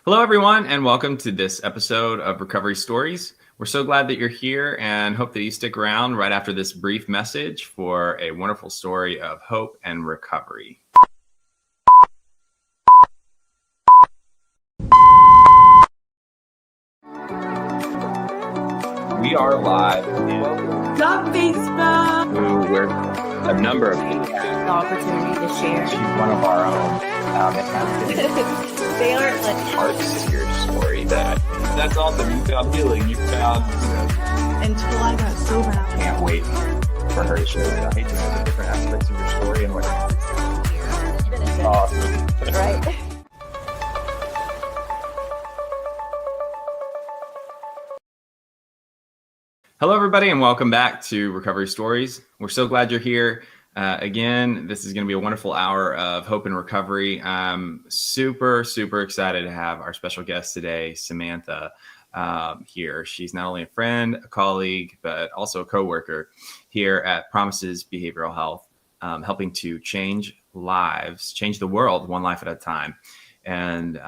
Hello, everyone, and welcome to this episode of Recovery Stories. We're so glad that you're here and hope that you stick around right after this brief message for a wonderful story of hope and recovery. We are live in Dog Facebook. where a number of people have The opportunity to share. She's one of our own. They are like Parts to your story that's awesome. You found healing. You found, until I got sober. can't wait for her to share the different aspects of your story and what. Awesome. Right. Hello, everybody, and welcome back to Recovery Stories. We're so glad you're here. Again, this is going to be a wonderful hour of hope and recovery. I'm super excited to have our special guest today, Samantha, here. She's not only a friend, a colleague, but also a coworker here at Promises Behavioral Health, helping to change lives, change the world one life at a time. And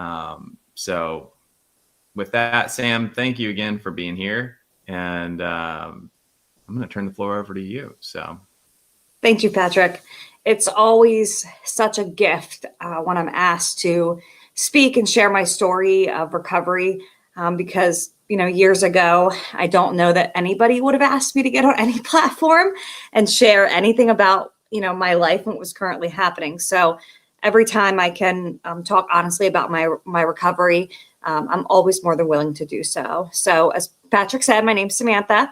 so with that, Sam, thank you again for being here. And I'm going to turn the floor over to you. So. Thank you, Patrick. It's always such a gift when I'm asked to speak and share my story of recovery because, years ago, I don't know that anybody would have asked me to get on any platform and share anything about, my life and what was currently happening. So every time I can talk honestly about my recovery, I'm always more than willing to do so. So as Patrick said, my name's Samantha.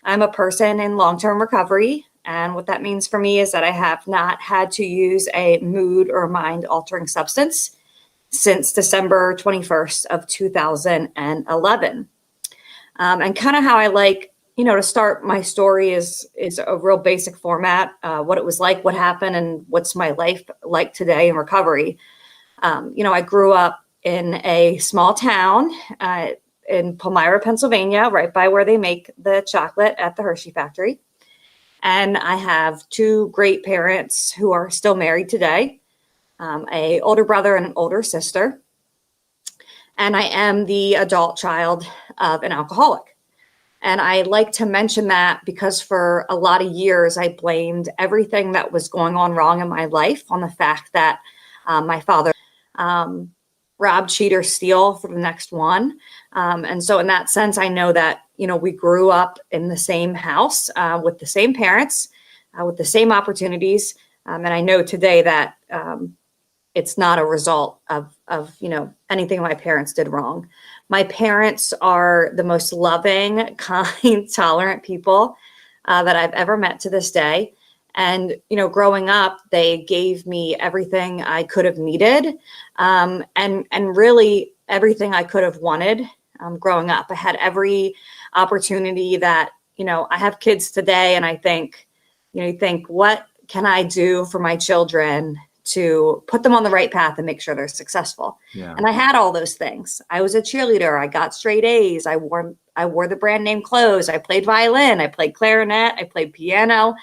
I'm a person in long-term recovery. And what that means for me is that I have not had to use a mood or mind-altering substance since December 21st of 2011. And kind of how I like, to start my story is a real basic format, what it was like, what happened, and what's my life like today in recovery. I grew up in a small town in Palmyra, Pennsylvania, right by where they make the chocolate at the Hershey factory. And I have two great parents who are still married today, an older brother and an older sister. And I am the adult child of an alcoholic. And I like to mention that because for a lot of years, I blamed everything that was going on wrong in my life on the fact that my father rob, cheat, or steal for the next one. And so in that sense, I know that, we grew up in the same house with the same parents, with the same opportunities. And I know today that it's not a result of anything my parents did wrong. My parents are the most loving, kind, tolerant people that I've ever met to this day. And, growing up, they gave me everything I could have needed and really everything I could have wanted growing up. I had every opportunity that, I have kids today and I think, you think, what can I do for my children to put them on the right path and make sure they're successful? Yeah. And I had all those things. I was a cheerleader. I got straight A's. I wore the brand name clothes. I played violin. I played clarinet. I played piano.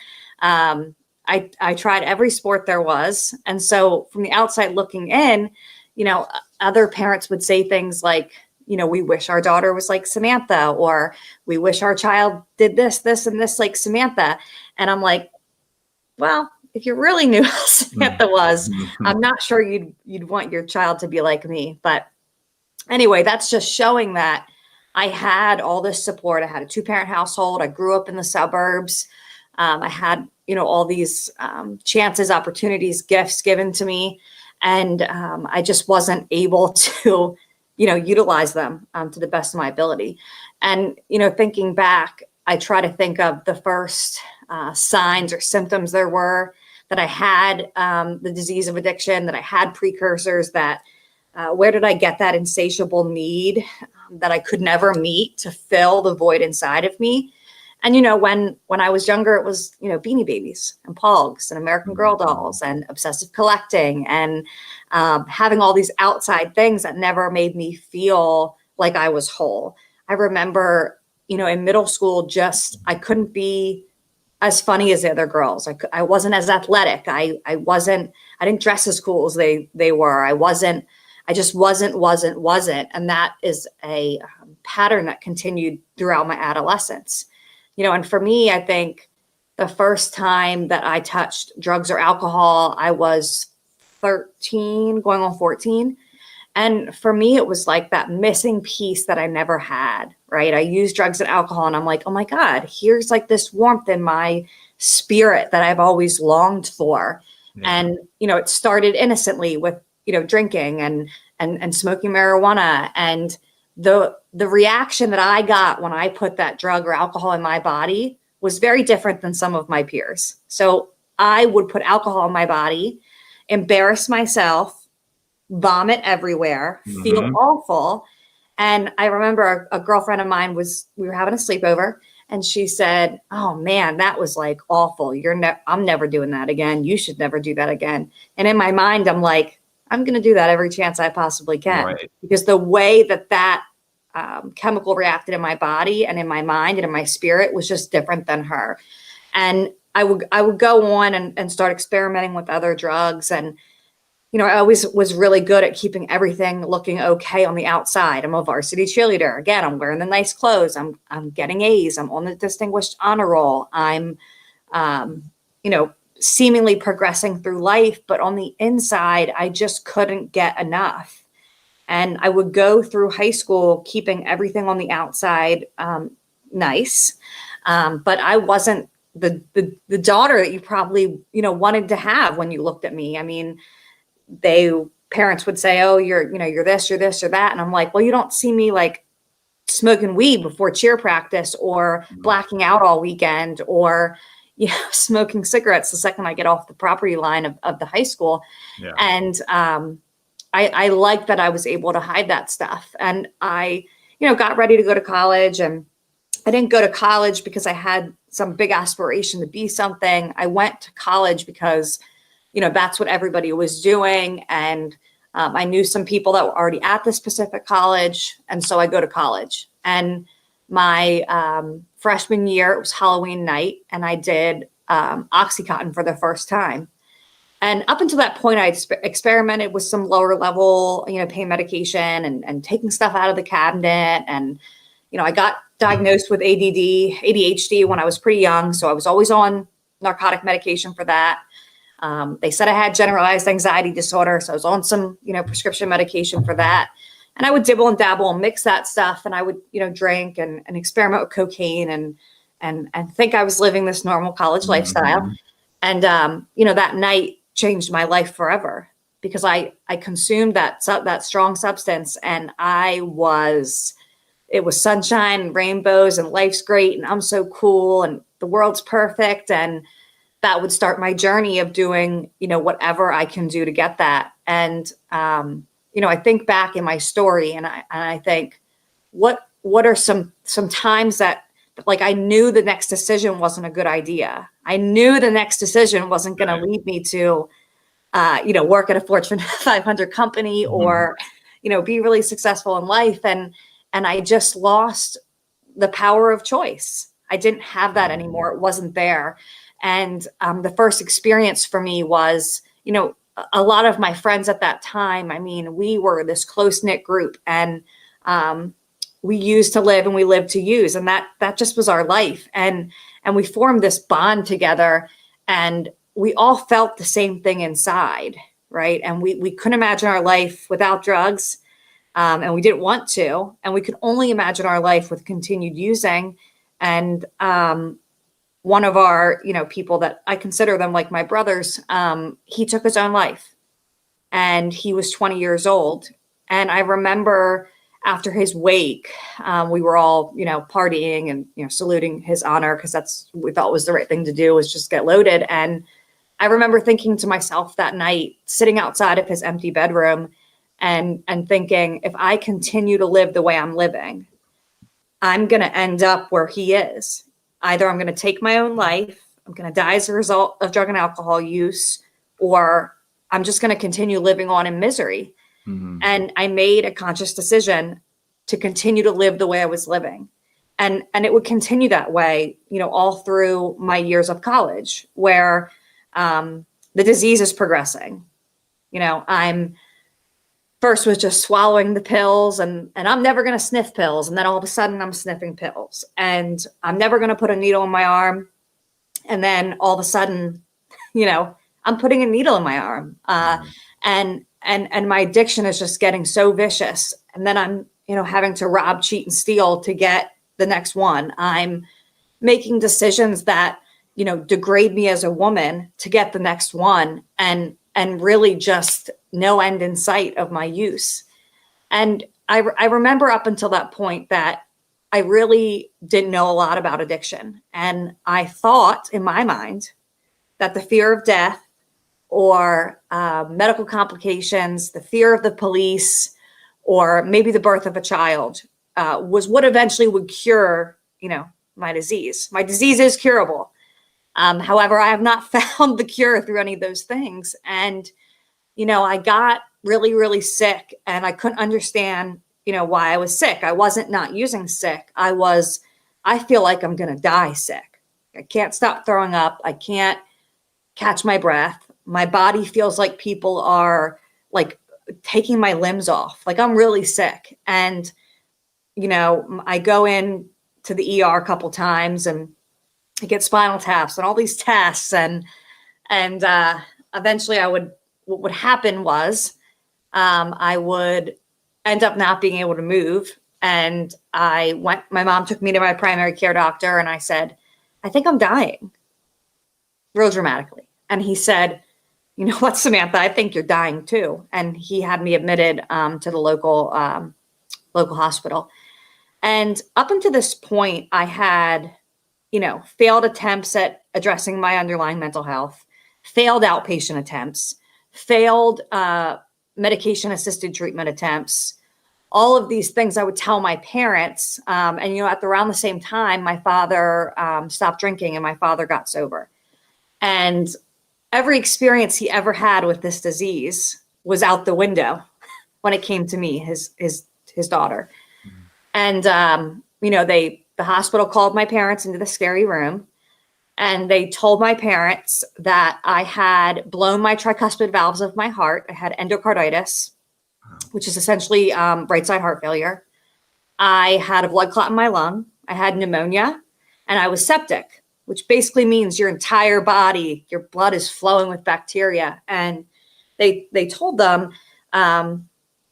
I tried every sport there was. And so from the outside looking in, other parents would say things like, we wish our daughter was like Samantha, or we wish our child did this, and this like Samantha. And I'm like, well, if you really knew how Samantha was, I'm not sure you'd want your child to be like me. But anyway, that's just showing that I had all this support. I had a 2-parent household. I grew up in the suburbs. I had, all these chances, opportunities, gifts given to me. And I just wasn't able to, utilize them to the best of my ability. And, thinking back, I try to think of the first signs or symptoms there were that I had the disease of addiction, that I had precursors, that where did I get that insatiable need that I could never meet to fill the void inside of me? And, when I was younger, it was, Beanie Babies and Pogs and American Girl dolls and obsessive collecting and having all these outside things that never made me feel like I was whole. I remember, in middle school, I couldn't be as funny as the other girls. I wasn't as athletic. I didn't dress as cool as they were. I I just wasn't. And that is a pattern that continued throughout my adolescence. And for me, I think the first time that I touched drugs or alcohol, I was 13, going on 14. And for me, it was like that missing piece that I never had, right? I used drugs and alcohol and I'm like, oh my God, here's like this warmth in my spirit that I've always longed for. Yeah. And, it started innocently with, drinking and smoking marijuana. And the reaction that I got when I put that drug or alcohol in my body was very different than some of my peers. So I would put alcohol in my body, embarrass myself, vomit everywhere, feel awful. And I remember a girlfriend of mine we were having a sleepover and she said, oh man, that was like awful. I'm never doing that again. You should never do that again. And in my mind, I'm like, I'm going to do that every chance I possibly can. Right. Because the way that chemical reacted in my body and in my mind and in my spirit was just different than her. And I would go on and start experimenting with other drugs. And, I always was really good at keeping everything looking okay on the outside. I'm a varsity cheerleader. Again, I'm wearing the nice clothes. I'm getting A's. I'm on the distinguished honor roll. I'm, seemingly progressing through life, but on the inside, I just couldn't get enough. And I would go through high school keeping everything on the outside nice, but I wasn't the daughter that you probably wanted to have when you looked at me. I mean, parents would say, "Oh, you're this, or that," and I'm like, "Well, you don't see me like smoking weed before cheer practice, or blacking out all weekend, or smoking cigarettes the second I get off the property line of the high school." Yeah. And I like that I was able to hide that stuff. And I, got ready to go to college, and I didn't go to college because I had some big aspiration to be something. I went to college because, that's what everybody was doing. And I knew some people that were already at this specific college. And so I go to college. And my freshman year, it was Halloween night, and I did Oxycontin for the first time. And up until that point, I experimented with some lower level, pain medication and taking stuff out of the cabinet. And, I got diagnosed with ADHD when I was pretty young. So I was always on narcotic medication for that. They said I had generalized anxiety disorder. So I was on some, prescription medication for that. And I would dibble and dabble and mix that stuff. And I would, drink and experiment with cocaine and think I was living this normal college lifestyle. And, that night changed my life forever because I consumed that strong substance, and it was sunshine and rainbows and life's great and I'm so cool and the world's perfect. And that would start my journey of doing, whatever I can do to get that. And, I think back in my story and I think, what are some times that like I knew the next decision wasn't a good idea. I knew the next decision wasn't going to lead me to, work at a Fortune 500 company or, be really successful in life. And I just lost the power of choice. I didn't have that anymore. It wasn't there. And the first experience for me was, a lot of my friends at that time, I mean, we were this close-knit group, and we used to live and we lived to use. And that just was our life. And we formed this bond together, and we all felt the same thing inside, right? And we couldn't imagine our life without drugs. And we didn't want to, and we could only imagine our life with continued using. And one of our, people that I consider them like my brothers, he took his own life, and he was 20 years old. And I remember after his wake, we were all, partying and, saluting his honor, because that's what we thought was the right thing to do, was just get loaded. And I remember thinking to myself that night, sitting outside of his empty bedroom, and thinking, if I continue to live the way I'm living, I'm going to end up where he is. Either I'm going to take my own life, I'm going to die as a result of drug and alcohol use, or I'm just going to continue living on in misery. Mm-hmm. And I made a conscious decision to continue to live the way I was living. And it would continue that way, all through my years of college, where the disease is progressing. I'm first was just swallowing the pills, and I'm never going to sniff pills. And then all of a sudden I'm sniffing pills, and I'm never going to put a needle in my arm. And then all of a sudden, I'm putting a needle in my arm. And my addiction is just getting so vicious. And then I'm, having to rob, cheat, and steal to get the next one. I'm making decisions that, degrade me as a woman to get the next one, and really just no end in sight of my use. And I remember up until that point that I really didn't know a lot about addiction. And I thought in my mind that the fear of death or medical complications, the fear of the police, or maybe the birth of a child was what eventually would cure, my disease. My disease is curable. However, I have not found the cure through any of those things. And, I got really, really sick, and I couldn't understand, why I was sick. I wasn't not using sick. I feel like I'm going to die sick. I can't stop throwing up. I can't catch my breath. My body feels like people are like taking my limbs off. Like I'm really sick. And, I go in to the ER a couple times, and I get spinal taps and all these tests. And eventually what would happen was, I would end up not being able to move. And my mom took me to my primary care doctor, and I said, I think I'm dying, real dramatically. And he said, you know what, Samantha, I think you're dying too. And he had me admitted to the local hospital. And up until this point, I had, failed attempts at addressing my underlying mental health, failed outpatient attempts, failed medication-assisted treatment attempts, all of these things I would tell my parents. And, at around the same time, my father stopped drinking and my father got sober. And every experience he ever had with this disease was out the window when it came to me, his daughter. And, the hospital called my parents into the scary room, and they told my parents that I had blown my tricuspid valves of my heart. I had endocarditis, which is essentially right side heart failure. I had a blood clot in my lung. I had pneumonia, and I was septic, which basically means your entire body, your blood is flowing with bacteria. And they told them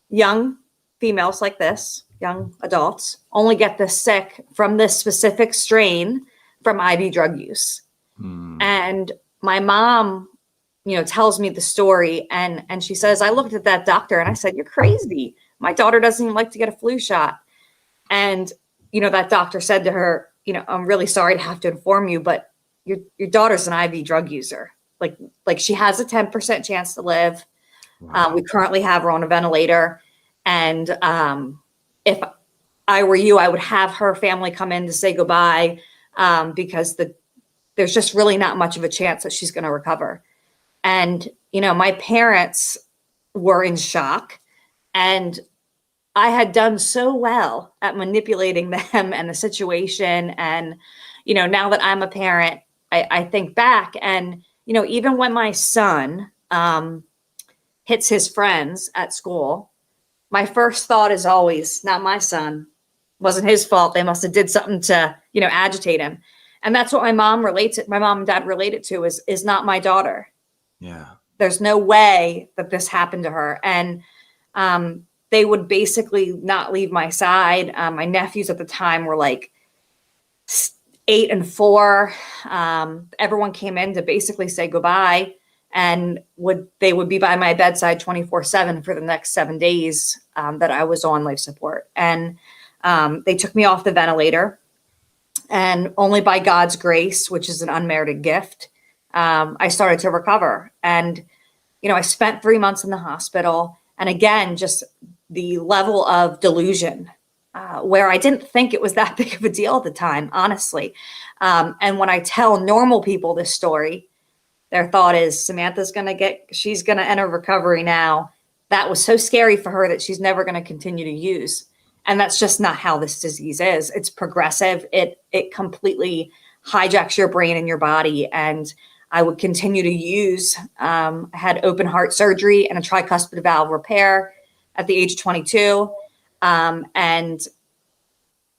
young females like this, young adults, only get this sick from this specific strain from IV drug use. And my mom, tells me the story, and she says, I looked at that doctor and I said, you're crazy. My daughter doesn't even like to get a flu shot. And, that doctor said to her, I'm really sorry to have to inform you, but your daughter's an IV drug user. Like she has a 10% chance to live. Wow. We currently have her on a ventilator. And if I were you, I would have her family come in to say goodbye, because there's just really not much of a chance that she's going to recover. And, my parents were in shock, and I had done so well at manipulating them and the situation. And, now that I'm a parent, I think back, and, even when my son hits his friends at school, my first thought is always, not my son. Wasn't his fault. They must have did something to, agitate him. And that's what my mom and dad related to is not my daughter. Yeah. There's no way that this happened to her. And they would basically not leave my side. My nephews at the time were like 8 and 4. Everyone came in to basically say goodbye, and they would be by my bedside 24/7 for the next 7 days that I was on life support. And they took me off the ventilator, and only by God's grace, which is an unmerited gift, I started to recover. And, I spent 3 months in the hospital. And again, just the level of delusion, where I didn't think it was that big of a deal at the time, honestly. And when I tell normal people this story, their thought is, Samantha's she's going to enter recovery now. That was so scary for her that she's never going to continue to use. And that's just not how this disease is. It's progressive. It completely hijacks your brain and your body. And I would continue to use, I had open heart surgery and a tricuspid valve repair. at the age of 22. And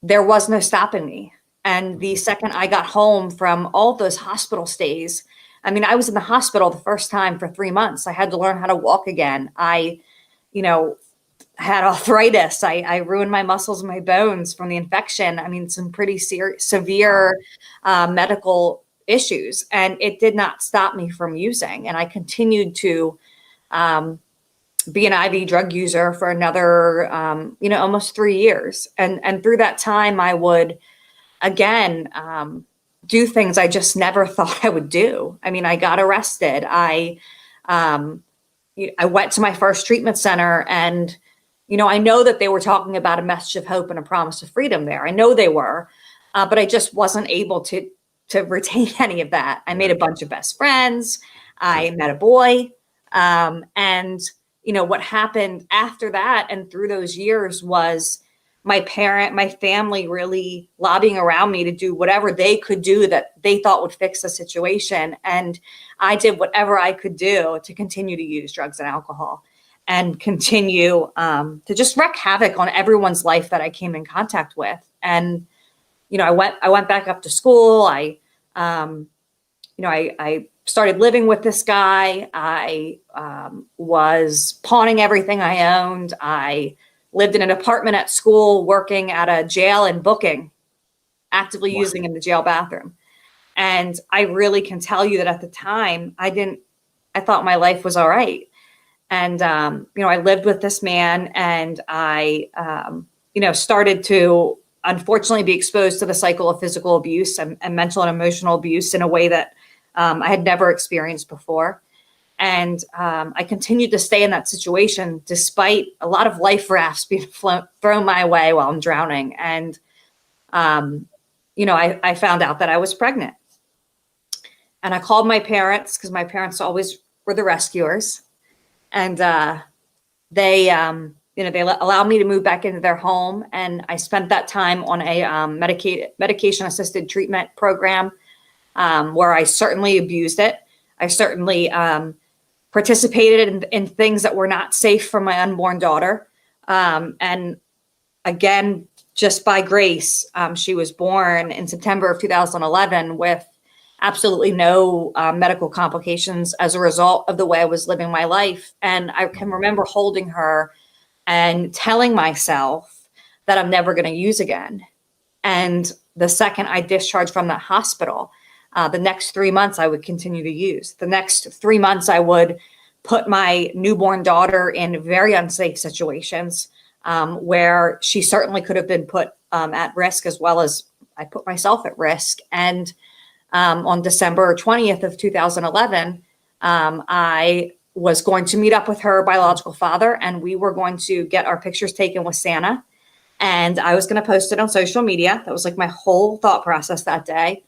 there was no stopping me. And the second I got home from all those hospital stays, I mean, I was in the hospital the first time for 3 months. I had to learn how to walk again. I, had arthritis. I ruined my muscles and my bones from the infection. I mean, some pretty severe medical issues. And it did not stop me from using. And I continued to be an IV drug user for another, almost 3 years. And through that time, I would, again, do things I just never thought I would do. I mean, I got arrested. I went to my first treatment center, and, I know that they were talking about a message of hope and a promise of freedom there. I know they were, but I just wasn't able to retain any of that. I made a bunch of best friends. I met a boy. And, what happened after that and through those years was my family really lobbying around me to do whatever they could do that they thought would fix the situation. And I did whatever I could do to continue to use drugs and alcohol and continue to just wreak havoc on everyone's life that I came in contact with. And, I went back up to school. I started living with this guy. I was pawning everything I owned. I lived in an apartment at school, working at a jail and booking, actively using in the jail bathroom. And I really can tell you that at the time, I thought my life was all right. And, I lived with this man, and I, started to unfortunately be exposed to the cycle of physical abuse and mental and emotional abuse in a way that I had never experienced before. And I continued to stay in that situation despite a lot of life rafts being thrown my way while I'm drowning. And, I found out that I was pregnant. And I called my parents, because my parents always were the rescuers. And they allowed me to move back into their home. And I spent that time on a medication-assisted treatment program where I certainly abused it. I certainly participated in things that were not safe for my unborn daughter. And again, just by grace, she was born in September of 2011 with absolutely no medical complications as a result of the way I was living my life. And I can remember holding her and telling myself that I'm never going to use again. And the second I discharged from that hospital, the next 3 months I would continue to use. The next 3 months I would put my newborn daughter in very unsafe situations where she certainly could have been put at risk, as well as I put myself at risk. And on December 20th of 2011, I was going to meet up with her biological father, and we were going to get our pictures taken with Santa. And I was going to post it on social media. That was like my whole thought process that day.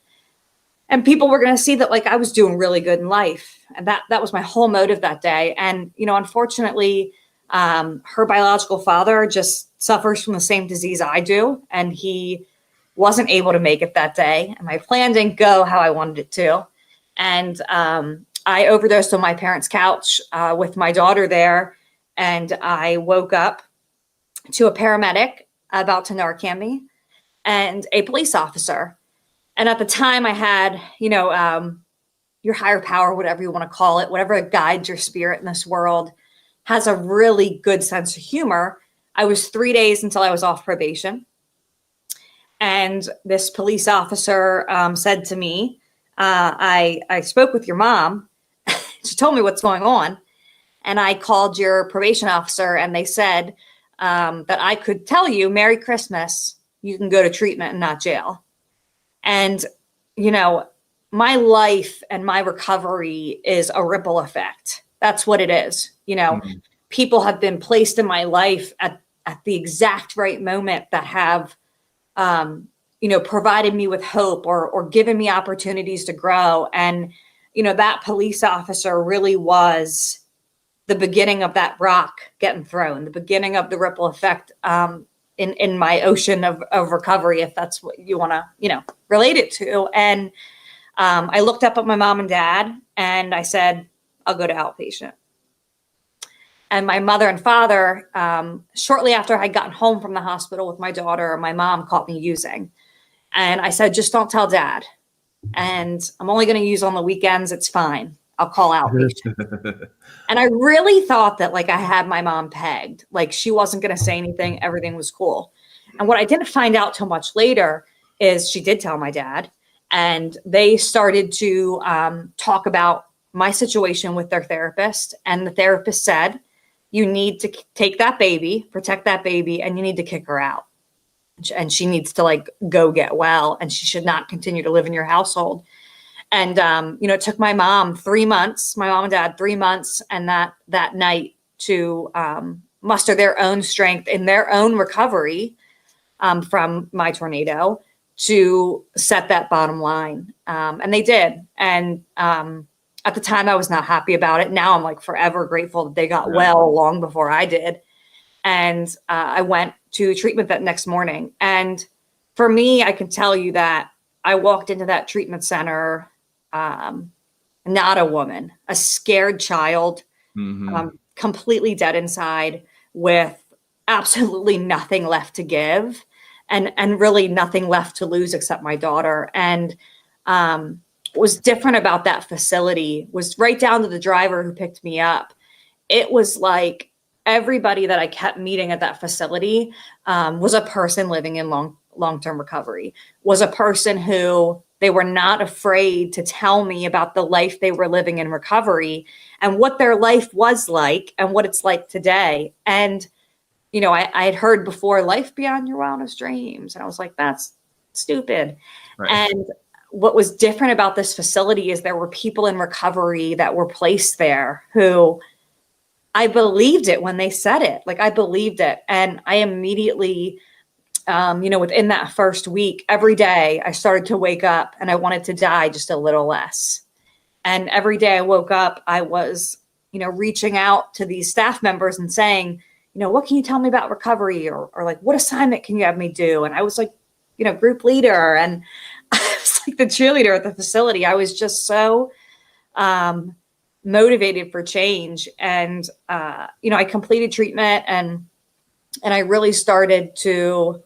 And people were going to see that like I was doing really good in life. And that was my whole motive that day. And, unfortunately, her biological father just suffers from the same disease I do. And he wasn't able to make it that day. And my plan didn't go how I wanted it to. And I overdosed on my parents' couch with my daughter there. And I woke up to a paramedic about to Narcan me and a police officer. And at the time I had, your higher power, whatever you want to call it, whatever guides your spirit in this world, has a really good sense of humor. I was 3 days until I was off probation. And this police officer said to me, I spoke with your mom. She told me what's going on. And I called your probation officer, and they said that I could tell you, Merry Christmas, you can go to treatment and not jail. And, my life and my recovery is a ripple effect. That's what it is. People have been placed in my life at the exact right moment that have, provided me with hope or given me opportunities to grow. And, that police officer really was the beginning of that rock getting thrown, the beginning of the ripple effect in my ocean of recovery, if that's what you want to, relate it to. And I looked up at my mom and dad and I said, I'll go to outpatient. And my mother and father, shortly after I had gotten home from the hospital with my daughter, my mom caught me using. And I said, just don't tell dad. And I'm only going to use on the weekends. It's fine. I'll call outpatient. And I really thought that like I had my mom pegged, like she wasn't going to say anything. Everything was cool. And what I didn't find out till much later is she did tell my dad, and they started to talk about my situation with their therapist. And the therapist said, you need to take that baby, protect that baby, and you need to kick her out. And she needs to like go get well, and she should not continue to live in your household. And, it took my mom 3 months, my mom and dad, 3 months. And that night to muster their own strength in their own recovery from my tornado to set that bottom line. And they did. And at the time I was not happy about it. Now I'm like forever grateful that they got well long before I did. And I went to treatment that next morning. And for me, I can tell you that I walked into that treatment center, not a woman, a scared child, completely dead inside with absolutely nothing left to give and really nothing left to lose except my daughter. And what was different about that facility was right down to the driver who picked me up. It was like everybody that I kept meeting at that facility was a person living in long-term recovery, was a person who they were not afraid to tell me about the life they were living in recovery and what their life was like and what it's like today. And, I had heard before, life beyond your wildest dreams. And I was like, that's stupid. Right. And what was different about this facility is there were people in recovery that were placed there who I believed it when they said it. Like I believed it. And I immediately, within that first week, every day I started to wake up and I wanted to die just a little less. And every day I woke up, I was, reaching out to these staff members and saying, what can you tell me about recovery, or like, what assignment can you have me do? And I was like, group leader, and I was like the cheerleader at the facility. I was just so motivated for change. And, I completed treatment and I really started to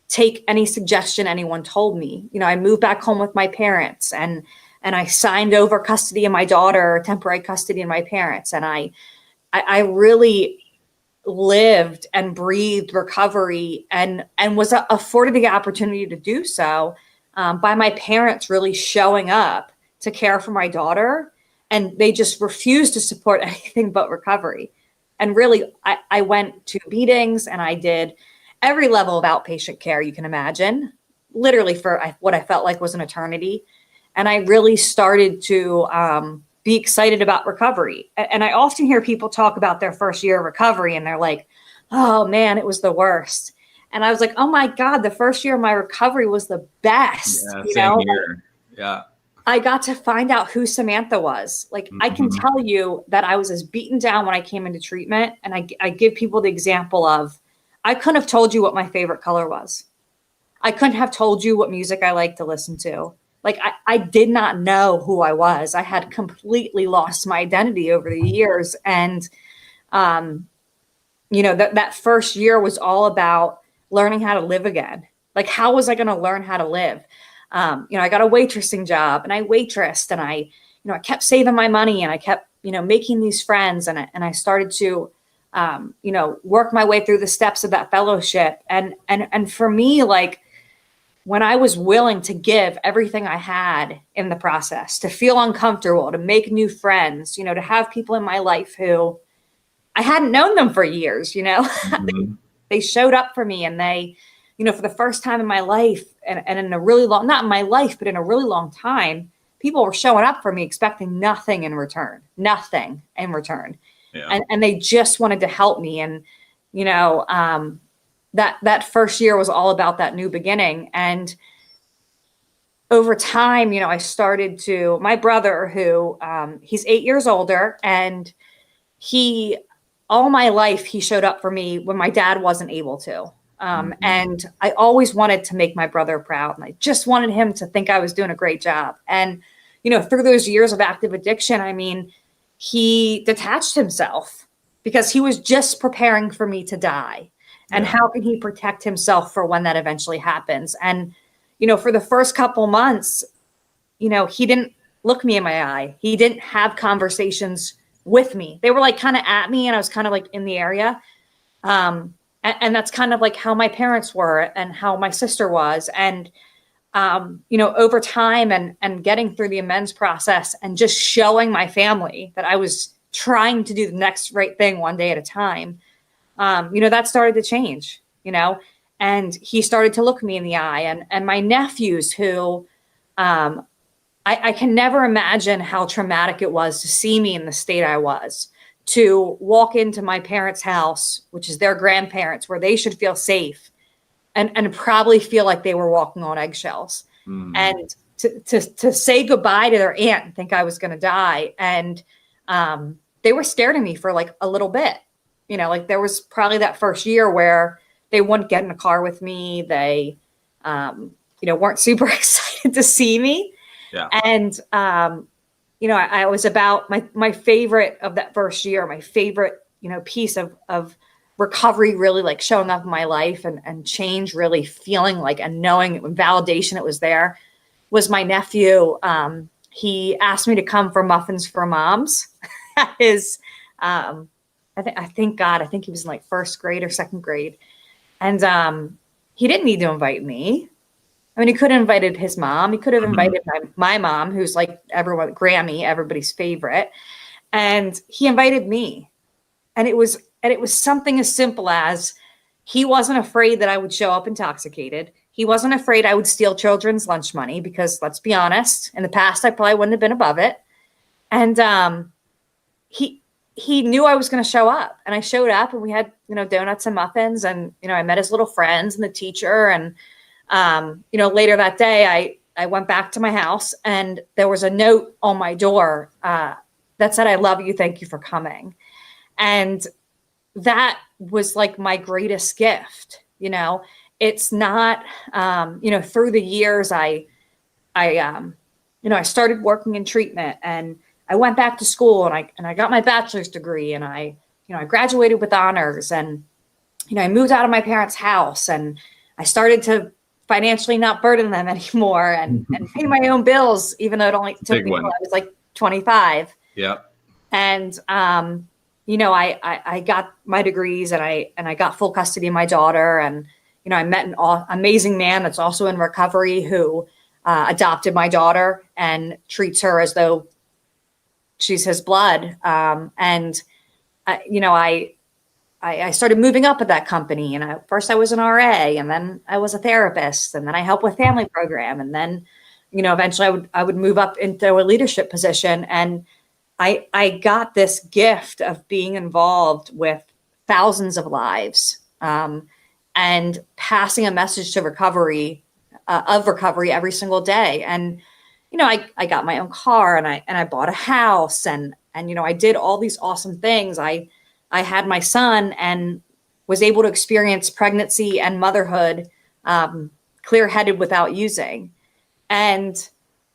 take any suggestion anyone told me. I moved back home with my parents and I signed over custody of my daughter, temporary custody of my parents. And I really lived and breathed recovery and was afforded the opportunity to do so by my parents really showing up to care for my daughter. And they just refused to support anything but recovery. And really, I went to meetings and I did every level of outpatient care you can imagine, literally for what I felt like was an eternity. And I really started to be excited about recovery. And I often hear people talk about their first year of recovery and they're like, oh man, it was the worst. And I was like, oh my God, the first year of my recovery was the best. Yeah, same here. Yeah. I got to find out who Samantha was. Like, I can tell you that I was as beaten down when I came into treatment. And I give people the example of, I couldn't have told you what my favorite color was. I couldn't have told you what music I like to listen to. Like, I did not know who I was. I had completely lost my identity over the years. And, that first year was all about learning how to live again. Like, how was I going to learn how to live? I got a waitressing job and I waitressed and I kept saving my money and I kept, making these friends and I started to, work my way through the steps of that fellowship. And for me, like when I was willing to give everything I had in the process, to feel uncomfortable, to make new friends, to have people in my life who I hadn't known them for years, they showed up for me and they, for the first time in my life and in a really long, not in my life, but in a really long time, people were showing up for me expecting nothing in return. Yeah. And they just wanted to help me. And, that first year was all about that new beginning. And over time, I started to, my brother who, he's 8 years older and all my life, he showed up for me when my dad wasn't able to. And I always wanted to make my brother proud. And I just wanted him to think I was doing a great job. And, through those years of active addiction, he detached himself because he was just preparing for me to die. And Yeah. how can he protect himself for when that eventually happens? And, for the first couple months, he didn't look me in my eye. He didn't have conversations with me. They were like kind of at me, and I was kind of like in the area. And that's kind of like how my parents were and how my sister was. And, over time and getting through the amends process and just showing my family that I was trying to do the next right thing one day at a time, that started to change, and he started to look me in the eye, and my nephews who, I can never imagine how traumatic it was to see me in the state I was, to walk into my parents' house, which is their grandparents, where they should feel safe and probably feel like they were walking on eggshells. Mm. And to say goodbye to their aunt and think I was going to die. And they were scared of me for like a little bit. Like there was probably that first year where they wouldn't get in a car with me. They, weren't super excited to see me. Yeah. And, I was about my favorite of that first year, my favorite, piece of recovery really like showing up in my life and change really feeling like and knowing validation it was there was my nephew. He asked me to come for muffins for moms. His, I think he was in like first grade or second grade. And he didn't need to invite me. I mean, he could have invited his mom. He could have invited my mom, who's like Grammy, everybody's favorite. And he invited me. And it was something as simple as he wasn't afraid that I would show up intoxicated. He wasn't afraid I would steal children's lunch money because, let's be honest, in the past, I probably wouldn't have been above it. And he knew I was going to show up. And I showed up, and we had, donuts and muffins. And, I met his little friends and the teacher. And, later that day, I went back to my house, and there was a note on my door that said, "I love you. Thank you for coming." And that was like my greatest gift. It's not, through the years, I started working in treatment, and I went back to school, and I got my bachelor's degree, and I graduated with honors, and, I moved out of my parents' house, and I started to financially not burden them anymore and pay my own bills, even though it only took me until I was like 25. Yeah. And, I got my degrees, and I got full custody of my daughter. And, I met an amazing man that's also in recovery who adopted my daughter and treats her as though she's his blood. I started moving up at that company, and first I was an RA, and then I was a therapist, and then I helped with family program. And then, eventually I would move up into a leadership position. And I got this gift of being involved with thousands of lives, and passing a message to recovery every single day. And, I got my own car, and I bought a house, and I did all these awesome things. I had my son and was able to experience pregnancy and motherhood clear-headed without using. And,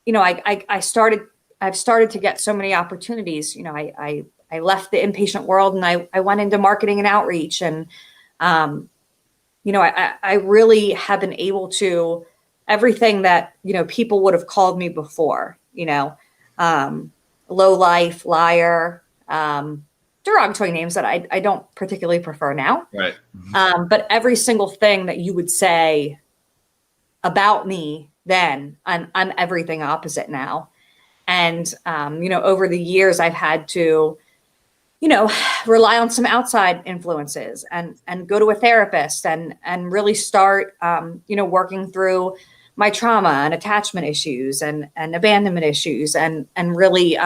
I've started to get so many opportunities. I left the inpatient world, and I went into marketing and outreach. And, I really have been able to everything that, people would have called me before, low life, liar, derogatory names that I don't particularly prefer now. Right. But every single thing that you would say about me then, I'm everything opposite now. And, over the years, I've had to, rely on some outside influences and go to a therapist and really start, working through my trauma and attachment issues and abandonment issues and really,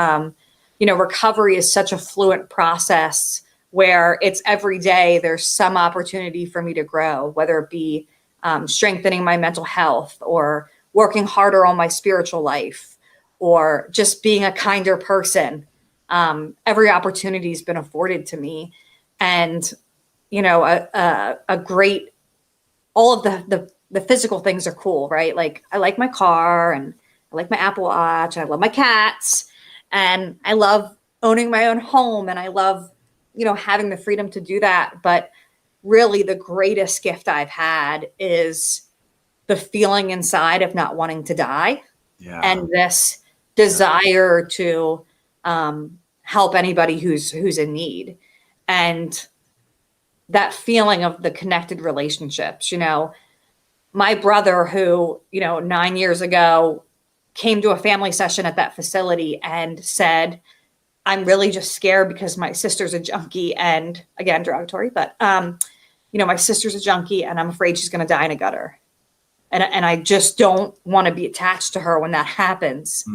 recovery is such a fluent process where it's every day there's some opportunity for me to grow, whether it be strengthening my mental health or working harder on my spiritual life or just being a kinder person. Every opportunity has been afforded to me. And, a great, all of the physical things are cool, right? Like I like my car, and I like my Apple Watch, and I love my cats, and I love owning my own home, and I love, having the freedom to do that. But really the greatest gift I've had is the feeling inside of not wanting to die. Yeah. And this desire to help anybody who's in need. And that feeling of the connected relationships, my brother who, 9 years ago came to a family session at that facility and said, I'm really just scared because my sister's a junkie, and again, derogatory, but, my sister's a junkie and I'm afraid she's going to die in a gutter. And I just don't want to be attached to her when that happens.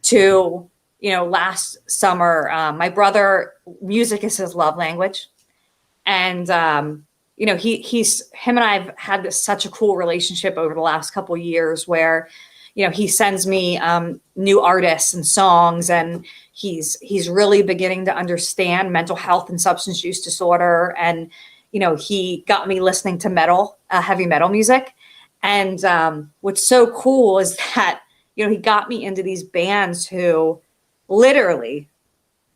To, last summer, my brother, music is his love language. And, him and I have had such a cool relationship over the last couple of years where, he sends me new artists and songs, and he's really beginning to understand mental health and substance use disorder. And, he got me listening to metal, heavy metal music. And what's so cool is that, he got me into these bands who literally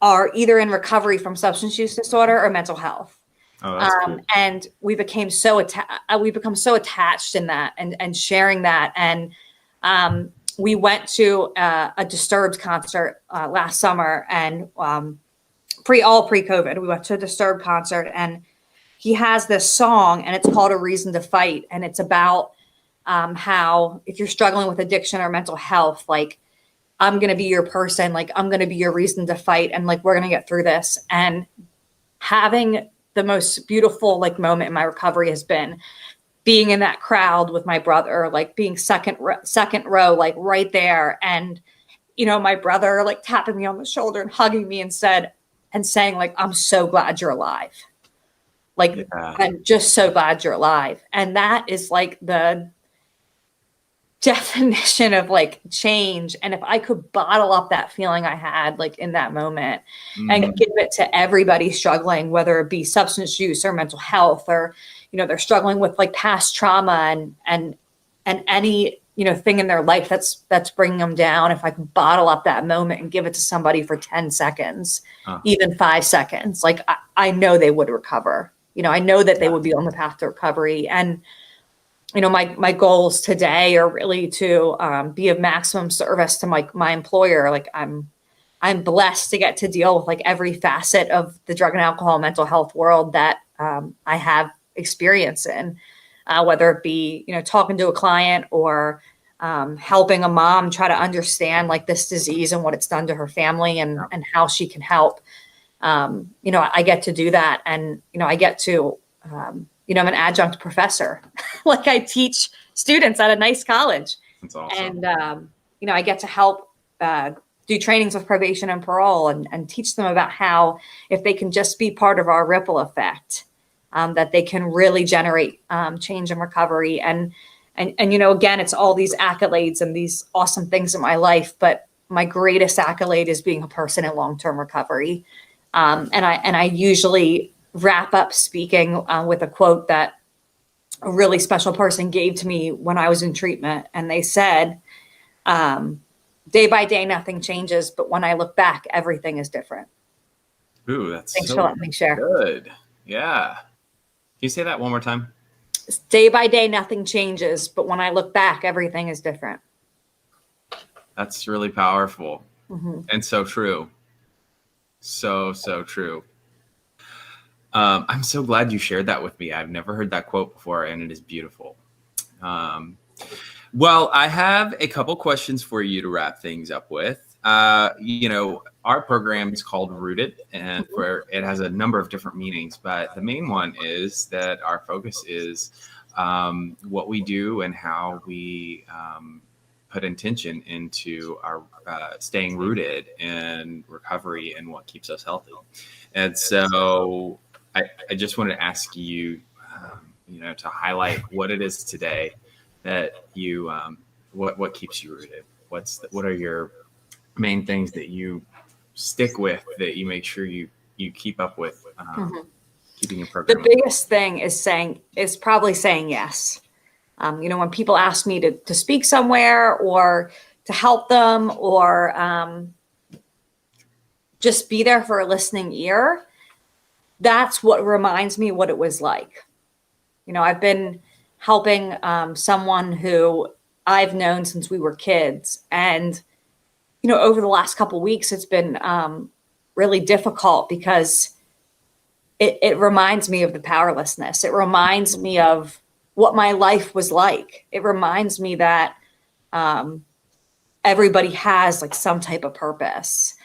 are either in recovery from substance use disorder or mental health. Oh, that's cool. And we become so attached in that and sharing that. And we went to a Disturbed concert last summer, and pre-COVID, we went to a Disturbed concert, and he has this song, and it's called A Reason to Fight. And it's about how if you're struggling with addiction or mental health, like, I'm going to be your person, like, I'm going to be your reason to fight. And like, we're going to get through this. And having the most beautiful moment in my recovery has been being in that crowd with my brother, like being second row, like right there. And, my brother like tapping me on the shoulder and hugging me and saying like, I'm so glad you're alive. Like, yeah. I'm just so glad you're alive. And that is like the definition of like change. And if I could bottle up that feeling I had like in that moment and give it to everybody struggling, whether it be substance use or mental health, or, they're struggling with like past trauma and any, thing in their life that's bringing them down. If I could bottle up that moment and give it to somebody for 10 seconds, even 5 seconds, like I know they would recover. I know that they would be on the path to recovery. And, my goals today are really to be of maximum service to my employer. Like I'm blessed to get to deal with like every facet of the drug and alcohol mental health world that I have experience in, whether it be, talking to a client or helping a mom try to understand like this disease and what it's done to her family and how she can help. I get to do that. And, I get to, I'm an adjunct professor. Like I teach students at a nice college. That's awesome. And, I get to help do trainings with probation and parole and teach them about how, if they can just be part of our ripple effect, that they can really generate change and recovery. And, again, it's all these accolades and these awesome things in my life. But my greatest accolade is being a person in long-term recovery. And I usually wrap up speaking with a quote that a really special person gave to me when I was in treatment. And they said, day by day, nothing changes, but when I look back, everything is different. Ooh, that's Thanks so for letting me share. Good. Yeah. Can you say that one more time? Day by day, nothing changes, but when I look back, everything is different. That's really powerful and so true. So true. I'm so glad you shared that with me. I've never heard that quote before, and it is beautiful. Well, I have a couple questions for you to wrap things up with. Our program is called Rooted, and it has a number of different meanings, but the main one is that our focus is what we do and how we put intention into our staying rooted in recovery and what keeps us healthy. And so I just want to ask you, to highlight what it is today that you, what keeps you rooted? What are your main things that you stick with, that you make sure you keep up with, keeping your program? The biggest thing is probably saying yes. When people ask me to speak somewhere or to help them or just be there for a listening ear, that's what reminds me what it was like. I've been helping someone who I've known since we were kids. And, over the last couple of weeks, it's been really difficult because it reminds me of the powerlessness. It reminds me of what my life was like. It reminds me that everybody has like some type of purpose.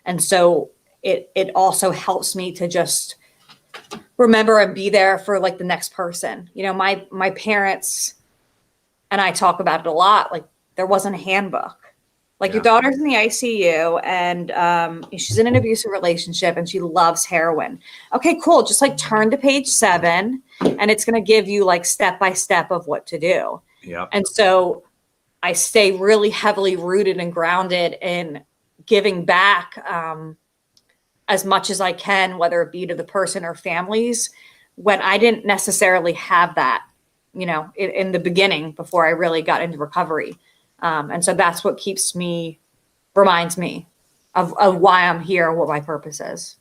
And so it also helps me to just remember and be there for like the next person. My parents and I talk about it a lot. Like there wasn't a handbook. Like your daughter's in the ICU and she's in an abusive relationship and she loves heroin. Okay, cool. Just like turn to page 7 and it's going to give you like step by step of what to do. Yeah. And so I stay really heavily rooted and grounded in giving back as much as I can, whether it be to the person or families, when I didn't necessarily have that, in the beginning before I really got into recovery. And so that's what reminds me of why I'm here and what my purpose is.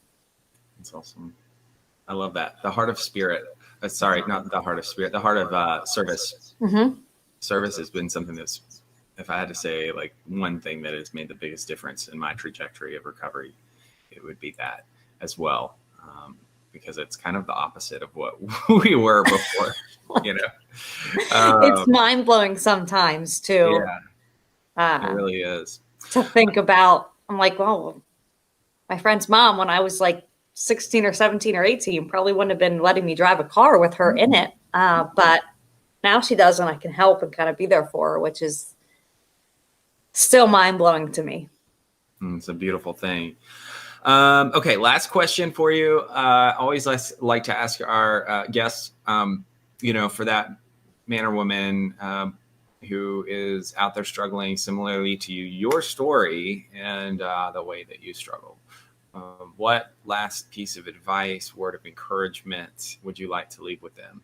That's awesome. I love that. The heart of spirit. Sorry, not the heart of spirit, the heart of service. Mm-hmm. Service has been something that's, if I had to say like one thing that has made the biggest difference in my trajectory of recovery, it would be that as well. Because it's kind of the opposite of what we were before, It's mind blowing sometimes too. Yeah, it really is. To think about, I'm like, well, my friend's mom, when I was like 16 or 17 or 18, probably wouldn't have been letting me drive a car with her in it. But now she does, and I can help and kind of be there for her, which is still mind blowing to me. It's a beautiful thing. Okay, last question for you. Always like to ask our guests, for that man or woman who is out there struggling similarly to you, your story and the way that you struggle. What last piece of advice, word of encouragement would you like to leave with them?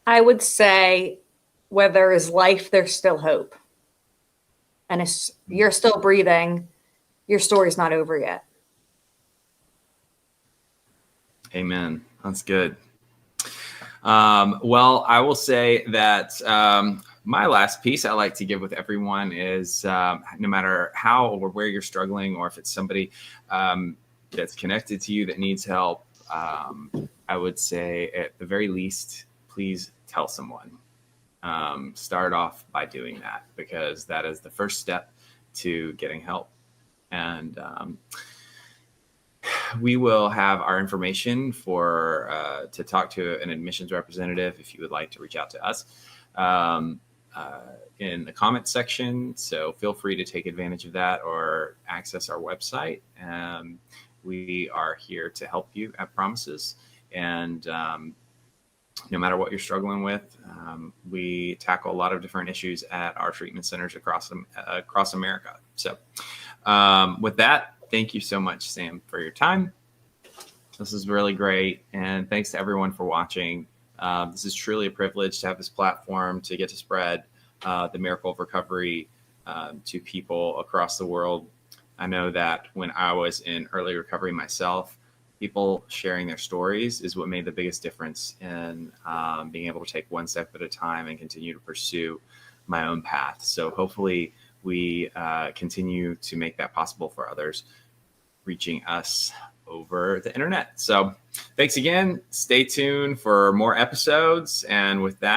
I would say where there is life, there's still hope. And if you're still breathing, your story's not over yet. Amen. That's good. Well, I will say that my last piece I like to give with everyone is no matter how or where you're struggling, or if it's somebody that's connected to you that needs help, I would say at the very least, please tell someone. Start off by doing that, because that is the first step to getting help. And we will have our information to talk to an admissions representative if you would like to reach out to us in the comments section. So feel free to take advantage of that or access our website. We are here to help you at Promises. And no matter what you're struggling with, we tackle a lot of different issues at our treatment centers across America. So with that, thank you so much, Sam, for your time. This is really great. And thanks to everyone for watching. This is truly a privilege to have this platform to get to spread the miracle of recovery to people across the world. I know that when I was in early recovery myself, people sharing their stories is what made the biggest difference in being able to take one step at a time and continue to pursue my own path. So hopefully we continue to make that possible for others reaching us over the internet. So thanks again. Stay tuned for more episodes. And with that,